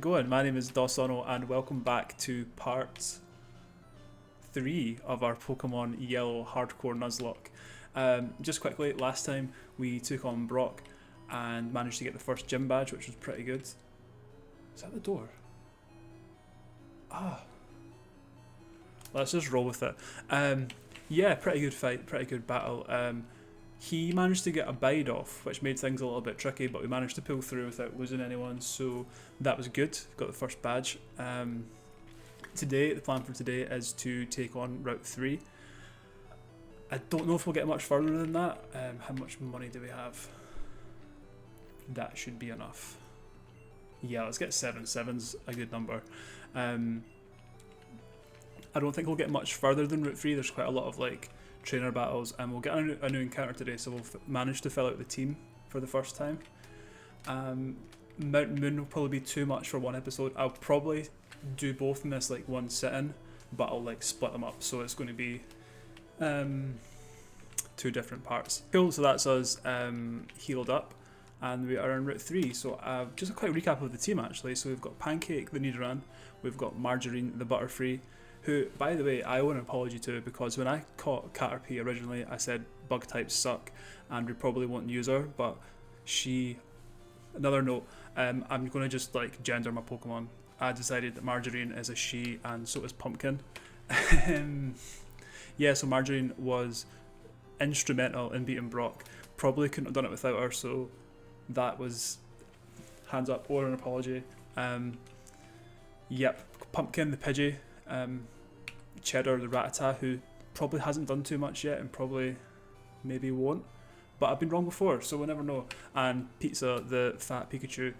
going? My name is Dosono and welcome back to part 3 of our Pokemon Yellow Hardcore Nuzlocke. Just quickly, last time we took on Brock and managed to get the first gym badge, which was pretty good. Is that the door? Let's just roll with it. Yeah, pretty good fight, pretty good battle. He managed to get a bide off, which made things a little bit tricky, but we managed to pull through without losing anyone, so that was good. Got the first badge. The plan for today is to take on Route 3. I don't know if we'll get much further than that. How much money do we have? That should be enough. Yeah, let's get 7. 7's a good number. I don't think we'll get much further than Route 3. There's quite a lot of trainer battles, and we'll get a new encounter today, so we'll manage to fill out the team for the first time. Mountain Moon will probably be too much for one episode. I'll probably do both in this one sitting, but I'll split them up, so it's going to be 2 different parts. Cool, so that's us healed up, and we are on Route 3. So just a quick recap of the team actually. So we've got Pancake, the Nidoran, we've got Margarine, the Butterfree, who, by the way, I owe an apology to, because when I caught Caterpie originally, I said bug types suck and we probably won't use her, but another note, I'm going to just gender my Pokemon. I decided that Margarine is a she and so is Pumpkin. Yeah, so Margarine was instrumental in beating Brock. Probably couldn't have done it without her, so that was hands up or an apology. Yep, Pumpkin the Pidgey. Cheddar the Rattata, who probably hasn't done too much yet and probably maybe won't, but I've been wrong before, so we'll never know. And Pizza the fat Pikachu,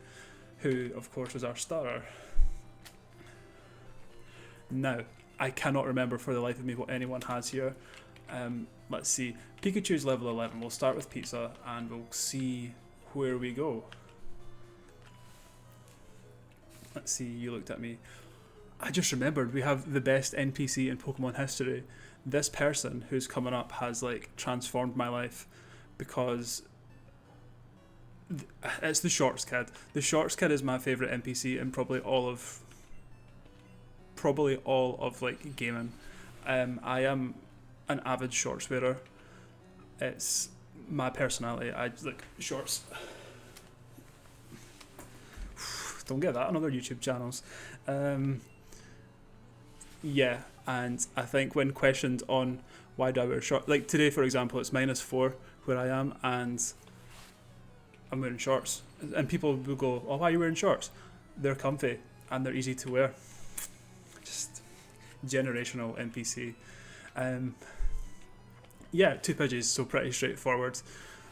who of course was our starter. Now I cannot remember for the life of me what anyone has here. Let's see, Pikachu's level 11. We'll start with Pizza and we'll see where we go. Let's see, you looked at me. I just remembered we have the best NPC in Pokemon history. This person who's coming up has transformed my life, because it's the Shorts Kid. The Shorts Kid is my favourite NPC in probably all of gaming. I am an avid shorts wearer. It's my personality. I shorts. Don't get that on other YouTube channels. Yeah, and I think when questioned on why do I wear shorts, today for example, it's -4 where I am and I'm wearing shorts, and people will go, oh, why are you wearing shorts? They're comfy and they're easy to wear. Just generational NPC. Yeah, 2 Pidgeys, so pretty straightforward.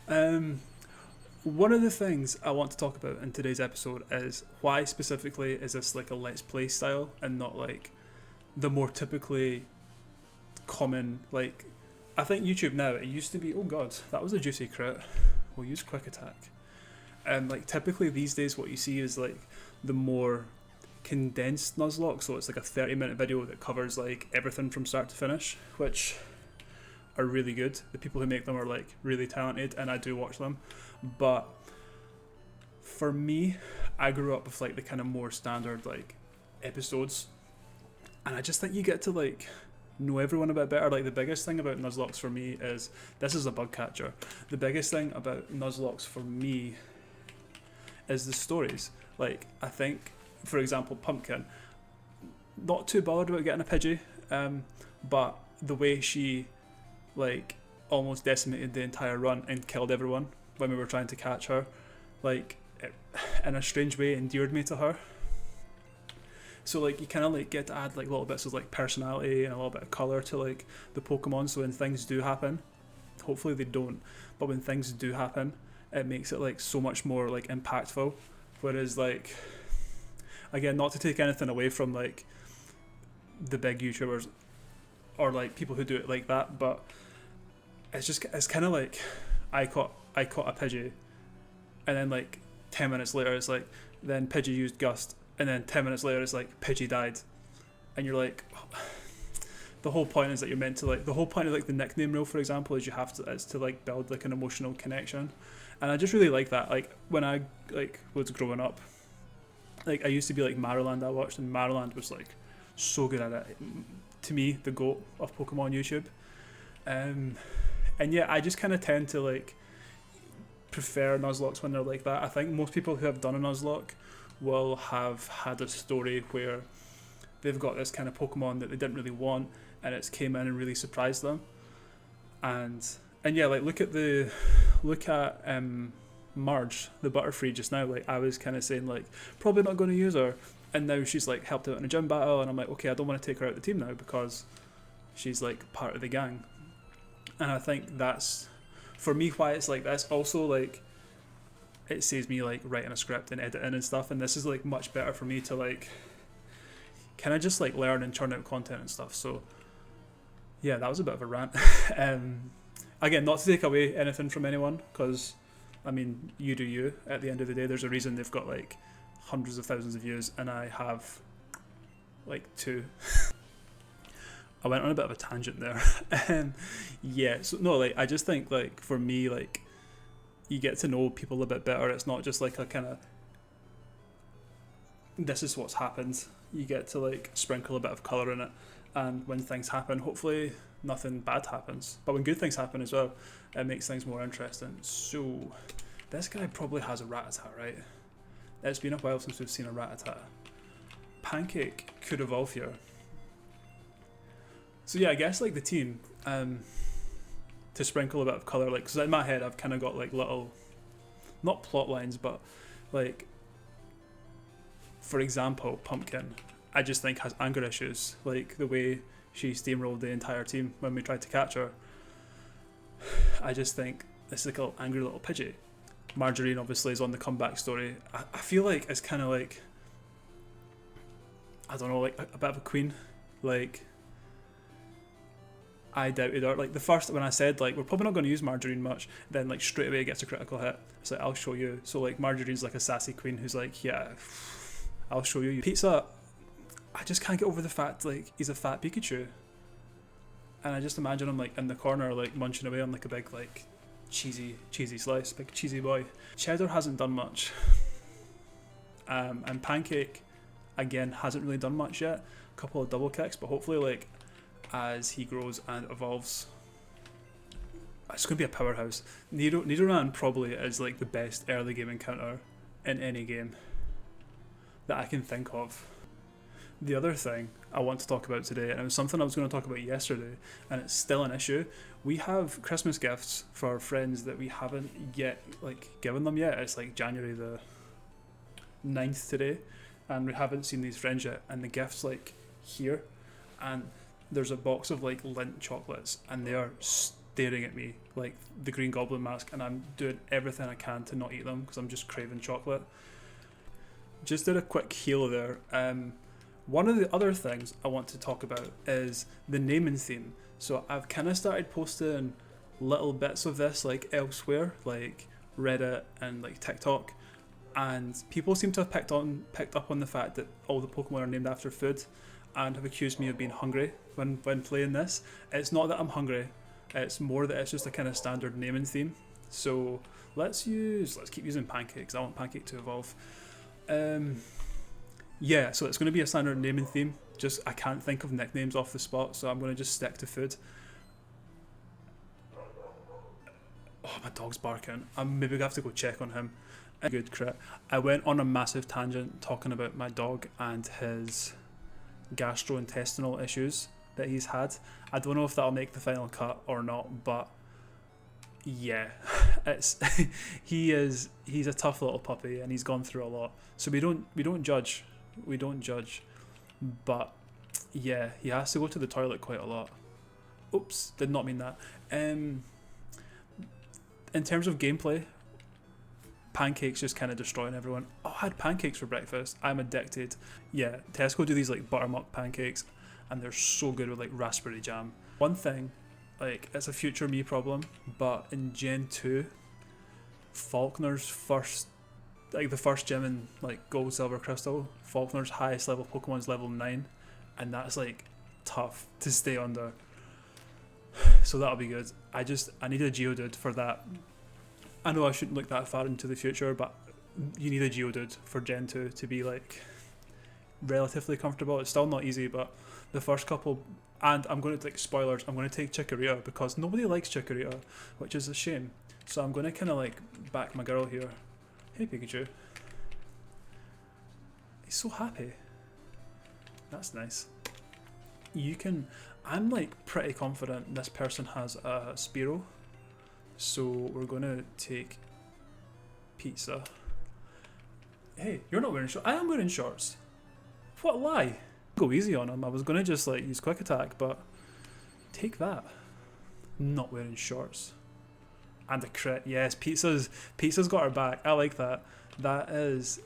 One of the things I want to talk about in today's episode is why specifically is this a let's play style and not the more typically common, I think YouTube now, it used to be, oh god, that was a juicy crit, we'll use quick attack. Typically these days what you see is the more condensed Nuzlocke, so it's a 30-minute video that covers everything from start to finish, which are really good. The people who make them are really talented and I do watch them, but for me, I grew up with the kind of more standard episodes, and I just think you get to know everyone a bit better. The biggest thing about Nuzlockes for me is, this is a bug catcher, the biggest thing about Nuzlockes for me is the stories. I think, for example, Pumpkin, not too bothered about getting a Pidgey, but the way she almost decimated the entire run and killed everyone when we were trying to catch her, it, in a strange way, endeared me to her. So you kind of get to add little bits of personality and a little bit of colour to the Pokemon, so when things do happen, hopefully they don't, but when things do happen, it makes it so much more impactful. Whereas again, not to take anything away from the big YouTubers or people who do it like that, but it's kind of I caught a Pidgey, and then 10 minutes later it's then Pidgey used Gust, and then 10 minutes later it's Pidgey died, and you're the whole point is that you're meant to the whole point of the nickname rule, for example, is you have to build an emotional connection, and I just really like that. When I was growing up, like I used to be like Maryland I watched, and Maryland was like so good at it. To me, the GOAT of Pokemon YouTube. And yeah, I just kind of tend to like prefer Nuzlocks when they're like that. I think most people who have done a Nuzlocke will have had a story where they've got this kind of Pokemon that they didn't really want, and it's came in and really surprised them. And yeah, like look at Marge, the Butterfree just now. Like I was kind of saying like probably not going to use her, and now she's like helped out in a gym battle, and I'm like, okay, I don't want to take her out of the team now because she's like part of the gang. And I think that's for me why it's like this. Also, like it saves me like writing a script and editing and stuff, and this is like much better for me to like kind of just like learn and churn out content and stuff. So yeah, that was a bit of a rant. Again, not to take away anything from anyone, because I mean, you do you. At the end of the day, there's a reason they've got like hundreds of thousands of views, and I have like 2. I went on a bit of a tangent there. Yeah, so no, like I just think like for me, like you get to know people a bit better. It's not just like a kind of this is what's happened. You get to like sprinkle a bit of colour in it, and when things happen, hopefully nothing bad happens. But when good things happen as well, it makes things more interesting. So this guy probably has a Rattata, right? It's been a while since we've seen a Rattata. Pancake could evolve here. So yeah, I guess like the team, to sprinkle a bit of colour, like, because in my head I've kind of got like little, not plot lines, but like, for example, Pumpkin, I just think has anger issues, like the way she steamrolled the entire team when we tried to catch her. I just think this is like an angry little Pidgey. Margarine obviously is on the comeback story. I feel like it's kind of like, I don't know, like a bit of a queen. Like, I doubted her. Like the first, when I said like we're probably not going to use Margarine much, then like straight away it gets a critical hit. It's like, I'll show you. So like Marjorie's like a sassy queen who's like, yeah, I'll show you. Pizza, I just can't get over the fact like he's a fat Pikachu, and I just imagine him like in the corner like munching away on like a big like cheesy slice, big cheesy boy. Cheddar hasn't done much, and Pancake again hasn't really done much yet. A couple of double kicks, but hopefully like as he grows and evolves, it's going to be a powerhouse. Nidoran probably is like the best early game encounter in any game that I can think of. The other thing I want to talk about today, and it was something I was going to talk about yesterday, and it's still an issue. We have Christmas gifts for our friends that we haven't yet like given them yet. It's like January the 9th today, and we haven't seen these friends yet, and the gift's like here, and there's a box of like Lindt chocolates, and they are staring at me like the Green Goblin mask, and I'm doing everything I can to not eat them because I'm just craving chocolate. Just did a quick heal there. One of the other things I want to talk about is the naming theme. So I've kind of started posting little bits of this like elsewhere, like Reddit and like TikTok, and people seem to have picked up on the fact that all the Pokemon are named after food, and have accused me of being hungry when playing this. It's not that I'm hungry, it's more that it's just a kind of standard naming theme. So let's keep using Pancake because I want Pancake to evolve. Yeah, so it's going to be a standard naming theme. Just I can't think of nicknames off the spot, so I'm going to just stick to food. Oh, my dog's barking. I'm maybe gonna have to go check on him. Good crit. I went on a massive tangent talking about my dog and his gastrointestinal issues that he's had. I don't know if that'll make the final cut or not, but yeah, it's he's a tough little puppy and he's gone through a lot. So we don't judge, but yeah, he has to go to the toilet quite a lot. Oops, did not mean that. In terms of gameplay, Pancake's just kind of destroying everyone. Oh, I had pancakes for breakfast. I'm addicted. Yeah, Tesco do these like buttermilk pancakes, and they're so good with like raspberry jam. One thing, like it's a future me problem, but in Gen 2, Faulkner's first, like the first gym in like Gold, Silver, Crystal, Faulkner's highest level Pokemon's level 9, and that's like tough to stay under. So that'll be good. I need a Geodude for that. I know I shouldn't look that far into the future, but you need a Geodude for Gen 2 to be like relatively comfortable. It's still not easy, but the first couple, and I'm going to take spoilers, I'm going to take Chikorita because nobody likes Chikorita, which is a shame. So I'm going to kind of like back my girl here. Hey Pikachu. He's so happy. That's nice. You can, I'm like pretty confident this person has a Spearow. So we're going to take Pizza. Hey, you're not wearing shorts. I am wearing shorts. What a lie. Go easy on him. I was going to just like use quick attack, but take that. Not wearing shorts. And a crit. Yes, Pizza's got her back. I like that. That is...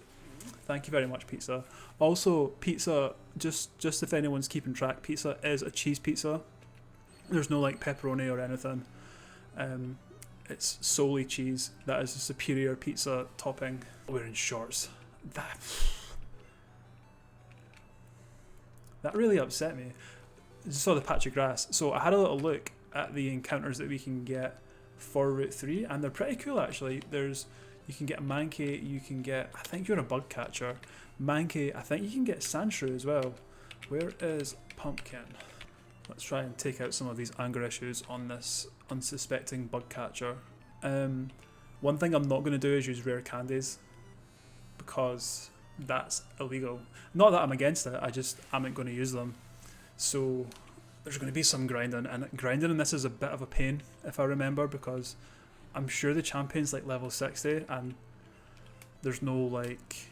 Thank you very much, Pizza. Also, Pizza, just if anyone's keeping track, Pizza is a cheese pizza. There's no like pepperoni or anything. It's solely cheese. That is a superior pizza topping. Wearing shorts. That really upset me. Just saw the patch of grass. So I had a little look at the encounters that we can get for Route 3, and they're pretty cool actually. You can get Mankey, you can get, I think you're a bug catcher. Mankey, I think you can get Sandshrew as well. Where is Pumpkin? Let's try and take out some of these anger issues on this unsuspecting bug catcher. One thing I'm not going to do is use rare candies, because that's illegal. Not that I'm against it, I just am going to use them. So there's going to be some grinding, and grinding in this is a bit of a pain if I remember, because I'm sure the champion's like level 60 and there's no like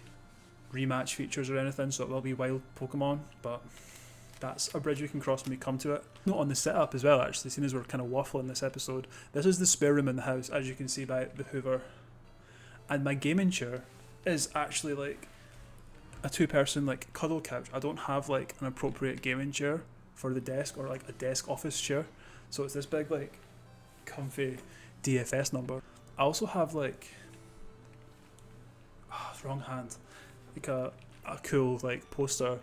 rematch features or anything, so it will be wild Pokemon, but that's a bridge we can cross when we come to it. Note on the setup as well actually, seeing as we're kind of waffling this episode, this is the spare room in the house, as you can see by the Hoover, and my gaming chair is actually like a two-person like cuddle couch. I don't have like an appropriate gaming chair for the desk, or like a desk office chair, so it's this big like comfy DFS number. I also have like wrong hand, like a cool like poster,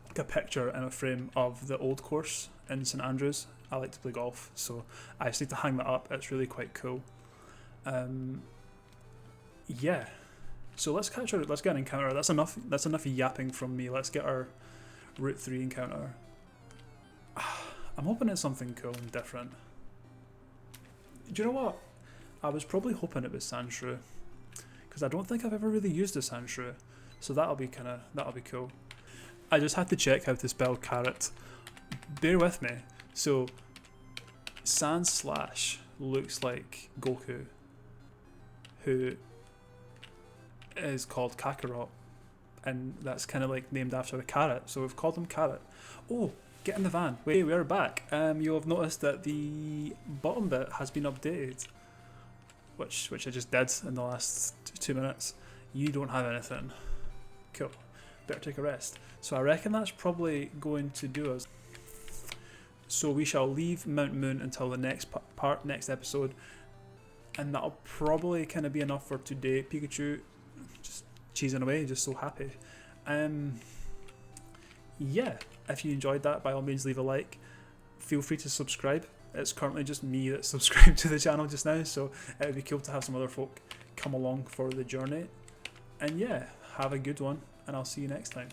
like a picture in a frame of the old course in St Andrews. I like to play golf, so I just need to hang that up. It's really quite cool. Yeah, so let's get an encounter. That's enough yapping from me. Let's get our Route 3 encounter. I'm hoping it's something cool and different. Do you know what? I was probably hoping it was Sandshrew, because I don't think I've ever really used a Sandshrew, so that'll be cool. I just had to check how to spell carrot. Bear with me. So Sandslash looks like Goku, who is called Kakarot, and that's kind of like named after a carrot, so we've called him Carrot. Oh, get in the van. Wait, we are back. You'll have noticed that the bottom bit has been updated, which I just did in the last 2 minutes. You don't have anything. Cool. Better take a rest. So I reckon that's probably going to do us. So we shall leave Mount Moon until the next next episode, and that'll probably kind of be enough for today. Pikachu just cheesing away, just so happy. Yeah, if you enjoyed that, by all means leave a like. Feel free to subscribe. It's currently just me that's subscribed to the channel just now, so it would be cool to have some other folk come along for the journey. And yeah, have a good one, and I'll see you next time.